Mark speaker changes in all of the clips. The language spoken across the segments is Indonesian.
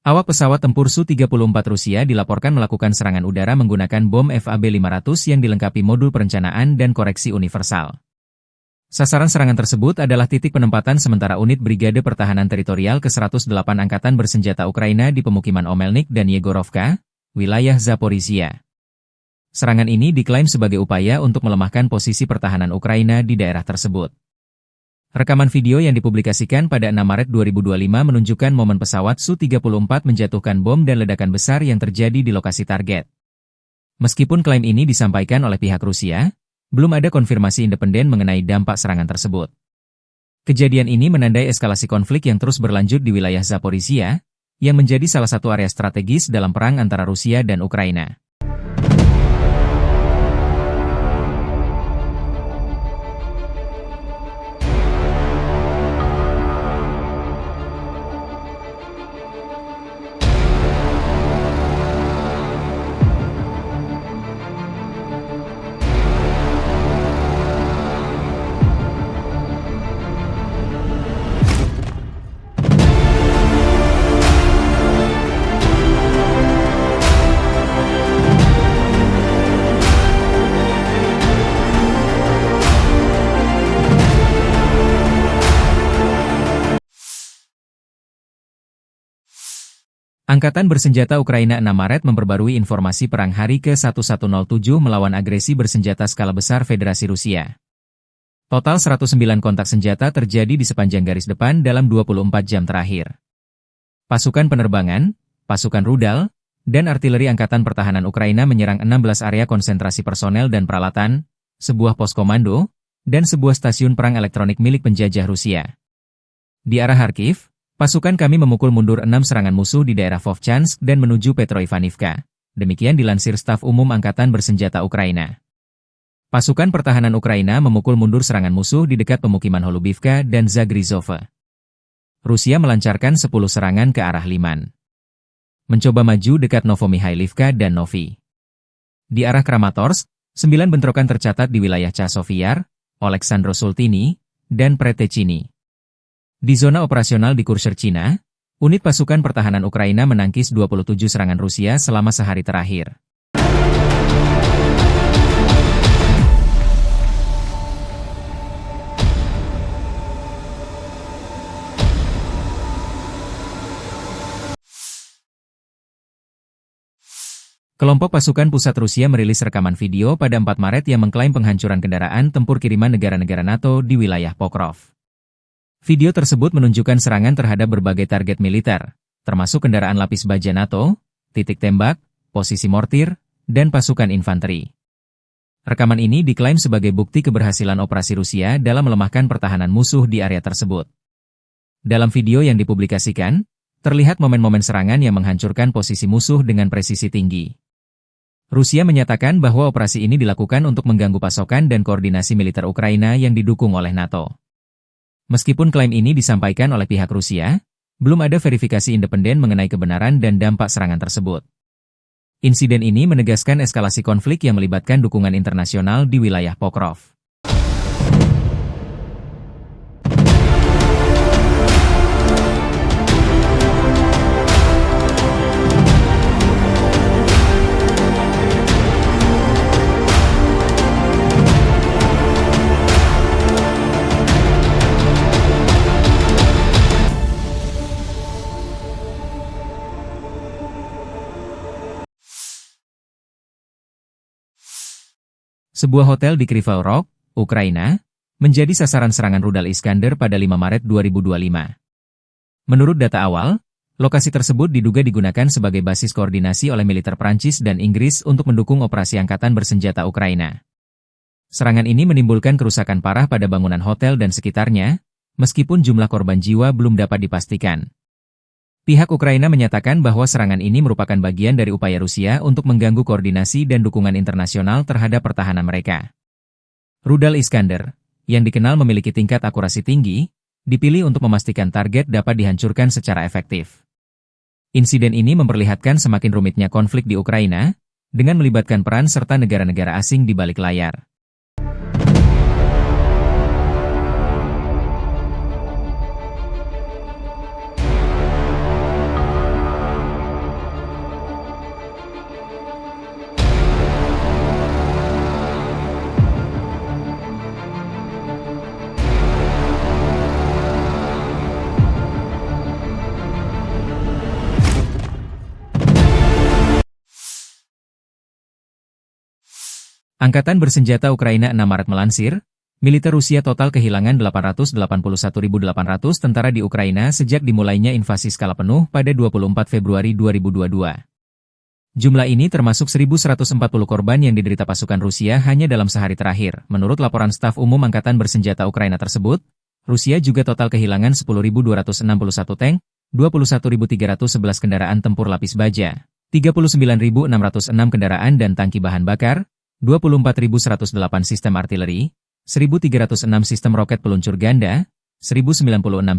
Speaker 1: Awak pesawat tempur Su-34 Rusia dilaporkan melakukan serangan udara menggunakan bom FAB-500 yang dilengkapi modul perencanaan dan koreksi universal. Sasaran serangan tersebut adalah titik penempatan sementara unit Brigade Pertahanan Teritorial ke-108 Angkatan Bersenjata Ukraina di pemukiman Omelnik dan Yegorovka, wilayah Zaporizhia. Serangan ini diklaim sebagai upaya untuk melemahkan posisi pertahanan Ukraina di daerah tersebut. Rekaman video yang dipublikasikan pada 6 Maret 2025 menunjukkan momen pesawat Su-34 menjatuhkan bom dan ledakan besar yang terjadi di lokasi target. Meskipun klaim ini disampaikan oleh pihak Rusia, belum ada konfirmasi independen mengenai dampak serangan tersebut. Kejadian ini menandai eskalasi konflik yang terus berlanjut di wilayah Zaporizhia, yang menjadi salah satu area strategis dalam perang antara Rusia dan Ukraina. Angkatan Bersenjata Ukraina 6 Maret memperbarui informasi perang hari ke-1107 melawan agresi bersenjata skala besar Federasi Rusia. Total 109 kontak senjata terjadi di sepanjang garis depan dalam 24 jam terakhir. Pasukan penerbangan, pasukan rudal, dan artileri Angkatan Pertahanan Ukraina menyerang 16 area konsentrasi personel dan peralatan, sebuah pos komando, dan sebuah stasiun perang elektronik milik penjajah Rusia. Di arah Kharkiv, pasukan kami memukul mundur 6 serangan musuh di daerah Vovchansk dan menuju Petroivanivka. Demikian dilansir Staf Umum Angkatan Bersenjata Ukraina. Pasukan pertahanan Ukraina memukul mundur serangan musuh di dekat pemukiman Holubivka dan Zagrizhova. Rusia melancarkan 10 serangan ke arah Liman. Mencoba maju dekat Novomikhailivka dan Novi. Di arah Kramatorsk, 9 bentrokan tercatat di wilayah Chasov-Yar, Oleksandro-Sultini, dan Pretechini. Di zona operasional di Kursk, China, unit pasukan pertahanan Ukraina menangkis 27 serangan Rusia selama sehari terakhir. Kelompok pasukan pusat Rusia merilis rekaman video pada 4 Maret yang mengklaim penghancuran kendaraan tempur kiriman negara-negara NATO di wilayah Pokrov. Video tersebut menunjukkan serangan terhadap berbagai target militer, termasuk kendaraan lapis baja NATO, titik tembak, posisi mortir, dan pasukan infanteri. Rekaman ini diklaim sebagai bukti keberhasilan operasi Rusia dalam melemahkan pertahanan musuh di area tersebut. Dalam video yang dipublikasikan, terlihat momen-momen serangan yang menghancurkan posisi musuh dengan presisi tinggi. Rusia menyatakan bahwa operasi ini dilakukan untuk mengganggu pasokan dan koordinasi militer Ukraina yang didukung oleh NATO. Meskipun klaim ini disampaikan oleh pihak Rusia, belum ada verifikasi independen mengenai kebenaran dan dampak serangan tersebut. Insiden ini menegaskan eskalasi konflik yang melibatkan dukungan internasional di wilayah Pokrov. Sebuah hotel di Kryvyi Rog, Ukraina, menjadi sasaran serangan rudal Iskander pada 5 Maret 2025. Menurut data awal, lokasi tersebut diduga digunakan sebagai basis koordinasi oleh militer Prancis dan Inggris untuk mendukung operasi Angkatan Bersenjata Ukraina. Serangan ini menimbulkan kerusakan parah pada bangunan hotel dan sekitarnya, meskipun jumlah korban jiwa belum dapat dipastikan. Pihak Ukraina menyatakan bahwa serangan ini merupakan bagian dari upaya Rusia untuk mengganggu koordinasi dan dukungan internasional terhadap pertahanan mereka. Rudal Iskander, yang dikenal memiliki tingkat akurasi tinggi, dipilih untuk memastikan target dapat dihancurkan secara efektif. Insiden ini memperlihatkan semakin rumitnya konflik di Ukraina, dengan melibatkan peran serta negara-negara asing di balik layar. Angkatan Bersenjata Ukraina 6 Maret melansir, militer Rusia total kehilangan 881.800 tentara di Ukraina sejak dimulainya invasi skala penuh pada 24 Februari 2022. Jumlah ini termasuk 1.140 korban yang diderita pasukan Rusia hanya dalam sehari terakhir. Menurut laporan staf umum Angkatan Bersenjata Ukraina tersebut, Rusia juga total kehilangan 10.261 tank, 21.311 kendaraan tempur lapis baja, 39.606 kendaraan dan tangki bahan bakar, 24.108 sistem artileri, 1.306 sistem roket peluncur ganda, 1.096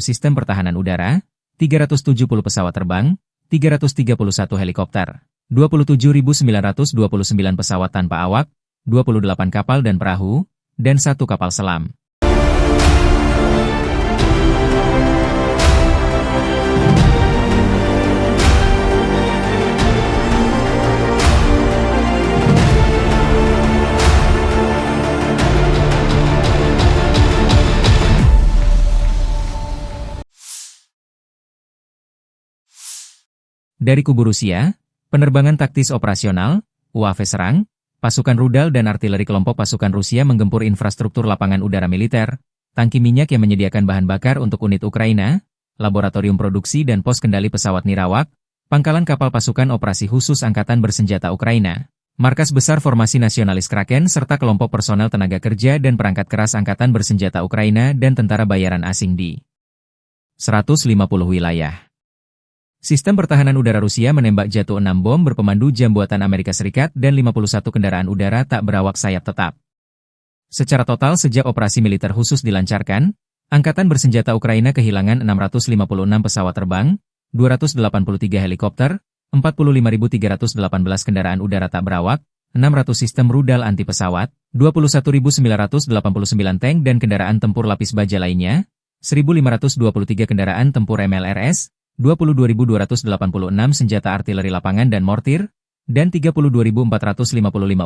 Speaker 1: sistem pertahanan udara, 370 pesawat terbang, 331 helikopter, 27.929 pesawat tanpa awak, 28 kapal dan perahu, dan 1 kapal selam. Dari kubu Rusia, penerbangan taktis operasional, UAV serang, pasukan rudal dan artileri kelompok pasukan Rusia menggempur infrastruktur lapangan udara militer, tangki minyak yang menyediakan bahan bakar untuk unit Ukraina, laboratorium produksi dan pos kendali pesawat nirawak, pangkalan kapal pasukan operasi khusus Angkatan Bersenjata Ukraina, markas besar formasi nasionalis Kraken serta kelompok personel tenaga kerja dan perangkat keras Angkatan Bersenjata Ukraina dan tentara bayaran asing di 150 wilayah. Sistem pertahanan udara Rusia menembak jatuh 6 bom berpemandu jam buatan Amerika Serikat dan 51 kendaraan udara tak berawak sayap tetap. Secara total sejak operasi militer khusus dilancarkan, Angkatan Bersenjata Ukraina kehilangan 656 pesawat terbang, 283 helikopter, 45.318 kendaraan udara tak berawak, 600 sistem rudal anti pesawat, 21.989 tank dan kendaraan tempur lapis baja lainnya, 1.523 kendaraan tempur MLRS, 22.286 senjata artileri lapangan dan mortir, dan 32.455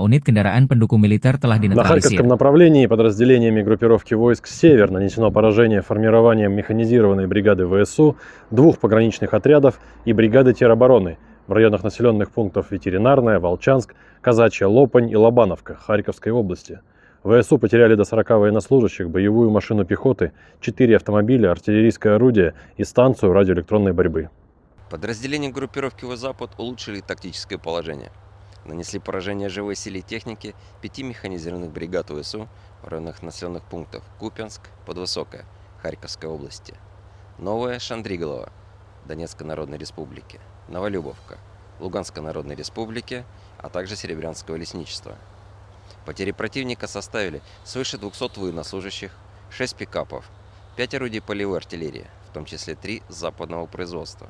Speaker 1: unit kendaraan pendukung militer telah
Speaker 2: На
Speaker 1: dinetralisir.
Speaker 2: Харьковском направлении подразделениями группировки войск «Север» нанесено поражение формированием механизированной бригады ВСУ, 2 пограничных отрядов и бригады теробороны в районах населенных пунктов Ветеринарная, Волчанск, Казачья, Лопань и Лобановка Харьковской области. ВСУ потеряли до 40 военнослужащих, боевую машину пехоты, 4 автомобиля, артиллерийское орудие и станцию радиоэлектронной борьбы.
Speaker 3: Подразделения группировки «Запад» улучшили тактическое положение. Нанесли поражение живой силе техники 5 механизированных бригад ВСУ в районах населенных пунктов Купянск, Подвысокая, Харьковской области, Новая Шандриголова, Донецкой Народной Республики, Новолюбовка, Луганской Народной Республики, а также Серебрянского лесничества. Потери противника составили свыше 200 военнослужащих, 6 пикапов, 5 орудий полевой артиллерии, в том числе 3 западного производства,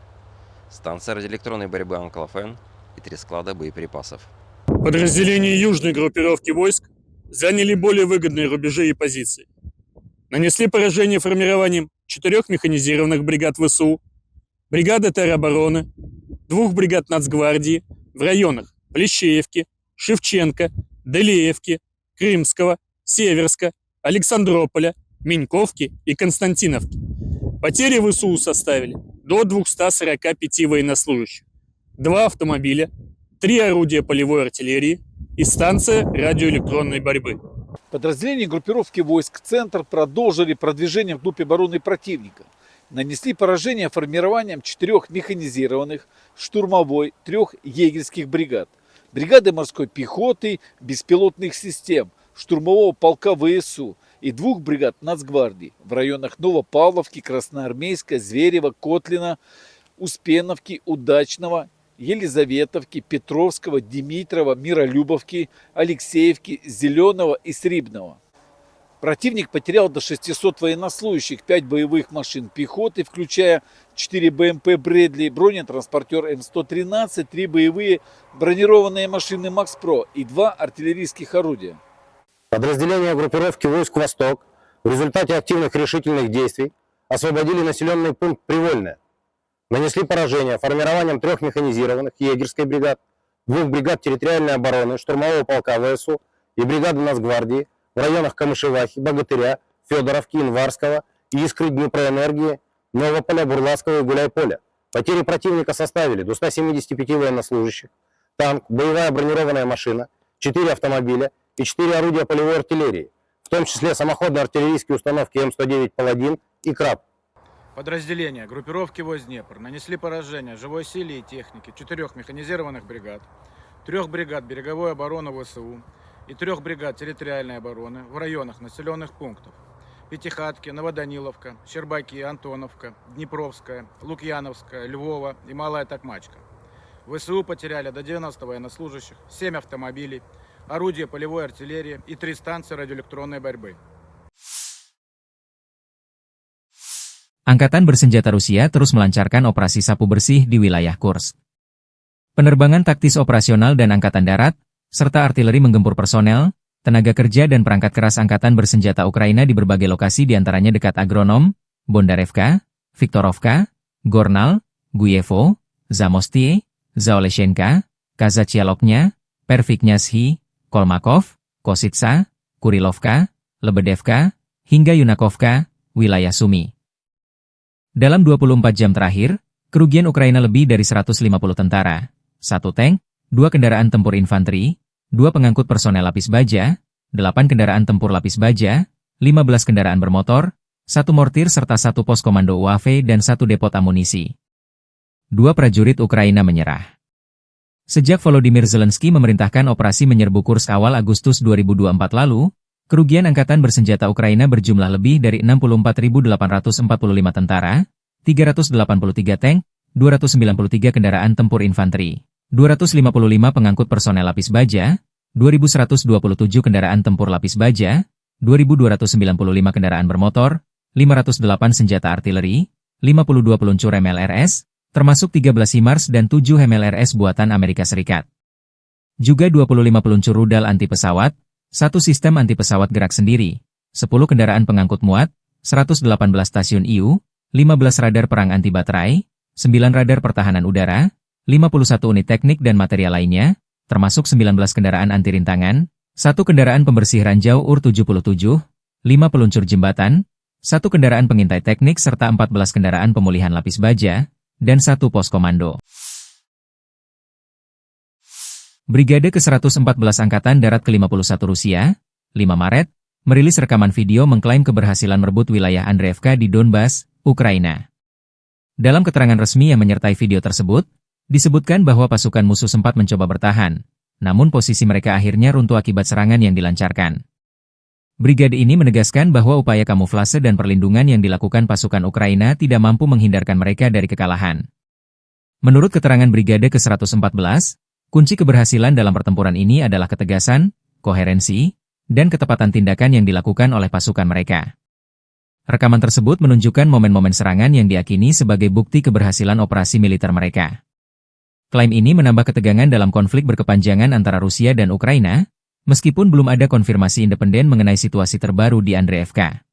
Speaker 3: станция радиоэлектронной борьбы «Анклофен» и 3 склада боеприпасов.
Speaker 4: Подразделения южной группировки войск заняли более выгодные рубежи и позиции. Нанесли поражение формированием 4 механизированных бригад ВСУ, бригады теробороны, 2 бригад Нацгвардии в районах Плещеевки, Шевченко, Делеевки, Крымского, Северска, Александрополя, Меньковки и Константиновки. Потери ВСУ составили до 245 военнослужащих, 2 автомобиля, 3 орудия полевой артиллерии и станция радиоэлектронной борьбы.
Speaker 5: Подразделения группировки войск «Центр» продолжили продвижение вглубь обороны противника. Нанесли поражение формированием 4 механизированных, штурмовой, 3 егерских бригад, бригады морской пехоты, беспилотных систем, штурмового полка ВСУ и 2 бригад Нацгвардии в районах Новопавловки, Красноармейска, Зверева, Котлина, Успеновки, Удачного, Елизаветовки, Петровского, Димитрова, Миролюбовки, Алексеевки, Зеленого и Срибного. Противник потерял до 600 военнослужащих, 5 боевых машин пехоты, включая 4 БМП «Брэдли», бронетранспортер М113, 3 боевые бронированные машины «Макс-Про» и 2 артиллерийских орудия.
Speaker 6: Подразделения группировки войск «Восток» в результате активных решительных действий освободили населенный пункт Привольное. Нанесли поражение формированием 3 механизированных егерской бригад, 2 бригад территориальной обороны, штурмового полка ВСУ и бригады Нацгвардии в районах Камышевахи, Богатыря, Федоровки, Инварского, Искры, Днепроэнергии, Новополя, Бурлацкого и Гуляйполя. Потери противника составили до 175 военнослужащих, танк, боевая бронированная машина, 4 автомобиля и 4 орудия полевой артиллерии, в том числе самоходные артиллерийские установки М109 «Паладин» и «Краб».
Speaker 7: Подразделения группировки войск Днепр нанесли поражение живой силе и технике 4 механизированных бригад, 3 бригад береговой обороны ВСУ и 3 бригад территориальной обороны в районах населенных пунктов Пятихатки, Новоданиловка, Щербаки, Антоновка, Днепровская, Лукьяновская, Львова и Малая Токмачка. ВСУ потеряли до 90 военнослужащих, 7 автомобилей, орудия полевой артиллерии и 3 станции радиоэлектронной борьбы.
Speaker 1: Angkatan bersenjata Rusia terus melancarkan operasi sapu bersih di wilayah Kursk. Penerbangan taktis operasional dan angkatan darat, serta artileri menggempur personel, tenaga kerja dan perangkat keras angkatan bersenjata Ukraina di berbagai lokasi diantaranya dekat Agronom, Bondarevka, Viktorovka, Gornal, Guyevo, Zamostie, Zaoleshenka, Kazachialoknya, Perviknyazhi, Kolmakov, Kositsa, Kurilovka, Lebedevka, hingga Yunakovka, wilayah Sumi. Dalam 24 jam terakhir, kerugian Ukraina lebih dari 150 tentara, 1 tank, 2 kendaraan tempur infanteri, 2 pengangkut personel lapis baja, 8 kendaraan tempur lapis baja, 15 kendaraan bermotor, 1 mortir serta 1 pos komando UAV dan 1 depot amunisi. 2 prajurit Ukraina menyerah. Sejak Volodymyr Zelensky memerintahkan operasi menyerbu Kursk awal Agustus 2024 lalu, kerugian angkatan bersenjata Ukraina berjumlah lebih dari 64.845 tentara, 383 tank, 293 kendaraan tempur infanteri, 255 pengangkut personel lapis baja, 2.127 kendaraan tempur lapis baja, 2.295 kendaraan bermotor, 508 senjata artileri, 52 peluncur MLRS, termasuk 13 HIMARS dan 7 MLRS buatan Amerika Serikat. Juga 25 peluncur rudal anti pesawat, 1 sistem anti-pesawat gerak sendiri, 10 kendaraan pengangkut muat, 118 stasiun IU, 15 radar perang anti-baterai, 9 radar pertahanan udara, 51 unit teknik dan material lainnya, termasuk 19 kendaraan anti-rintangan, 1 kendaraan pembersih ranjau UR-77, 5 peluncur jembatan, 1 kendaraan pengintai teknik serta 14 kendaraan pemulihan lapis baja, dan 1 pos komando. Brigade ke-114 Angkatan Darat ke-51 Rusia, 5 Maret, merilis rekaman video mengklaim keberhasilan merebut wilayah Andreevka di Donbas, Ukraina. Dalam keterangan resmi yang menyertai video tersebut, disebutkan bahwa pasukan musuh sempat mencoba bertahan, namun posisi mereka akhirnya runtuh akibat serangan yang dilancarkan. Brigade ini menegaskan bahwa upaya kamuflase dan perlindungan yang dilakukan pasukan Ukraina tidak mampu menghindarkan mereka dari kekalahan. Menurut keterangan Brigade ke-114, kunci keberhasilan dalam pertempuran ini adalah ketegasan, koherensi, dan ketepatan tindakan yang dilakukan oleh pasukan mereka. Rekaman tersebut menunjukkan momen-momen serangan yang diyakini sebagai bukti keberhasilan operasi militer mereka. Klaim ini menambah ketegangan dalam konflik berkepanjangan antara Rusia dan Ukraina, meskipun belum ada konfirmasi independen mengenai situasi terbaru di Andreevka.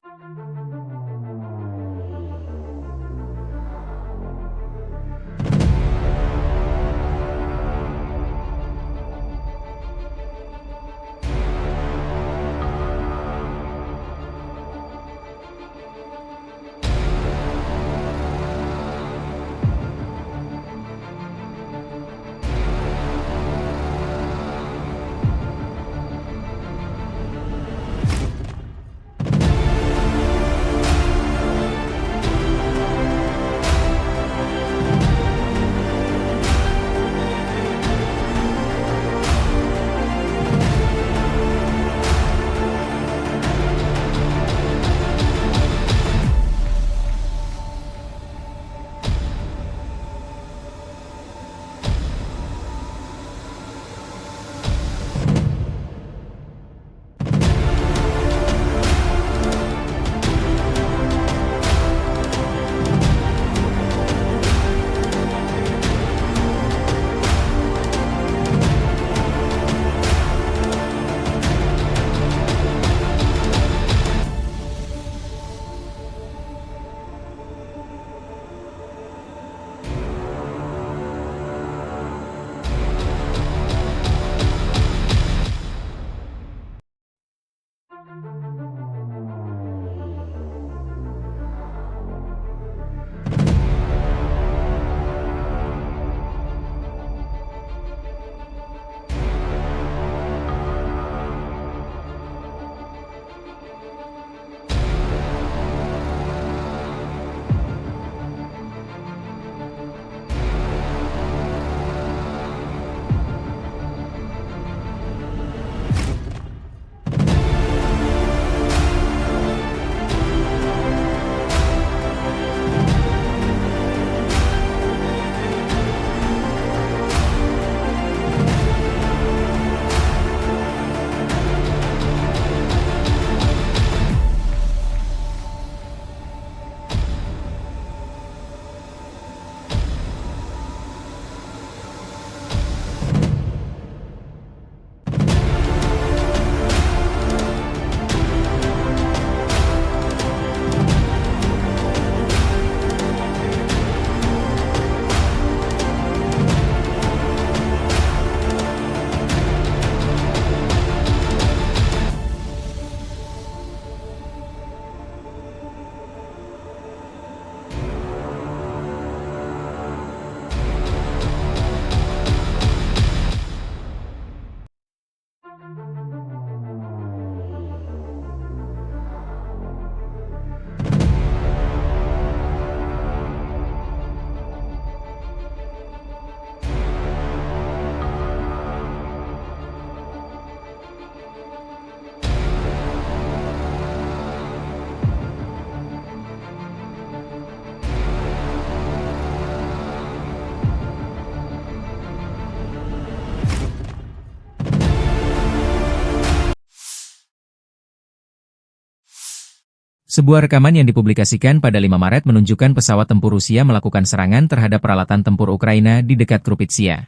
Speaker 1: Sebuah rekaman yang dipublikasikan pada 5 Maret menunjukkan pesawat tempur Rusia melakukan serangan terhadap peralatan tempur Ukraina di dekat Krupitsia.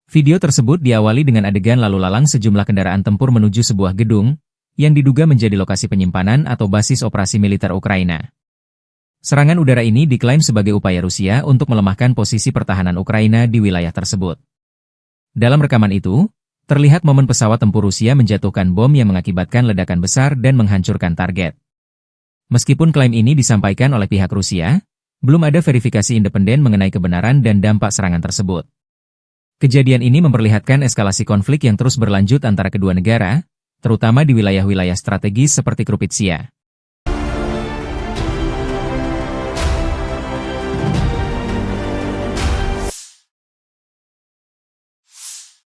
Speaker 1: Video tersebut diawali dengan adegan lalu lalang sejumlah kendaraan tempur menuju sebuah gedung, yang diduga menjadi lokasi penyimpanan atau basis operasi militer Ukraina. Serangan udara ini diklaim sebagai upaya Rusia untuk melemahkan posisi pertahanan Ukraina di wilayah tersebut. Dalam rekaman itu, terlihat momen pesawat tempur Rusia menjatuhkan bom yang mengakibatkan ledakan besar dan menghancurkan target. Meskipun klaim ini disampaikan oleh pihak Rusia, belum ada verifikasi independen mengenai kebenaran dan dampak serangan tersebut. Kejadian ini memperlihatkan eskalasi konflik yang terus berlanjut antara kedua negara, terutama di wilayah-wilayah strategis seperti Krupitsia.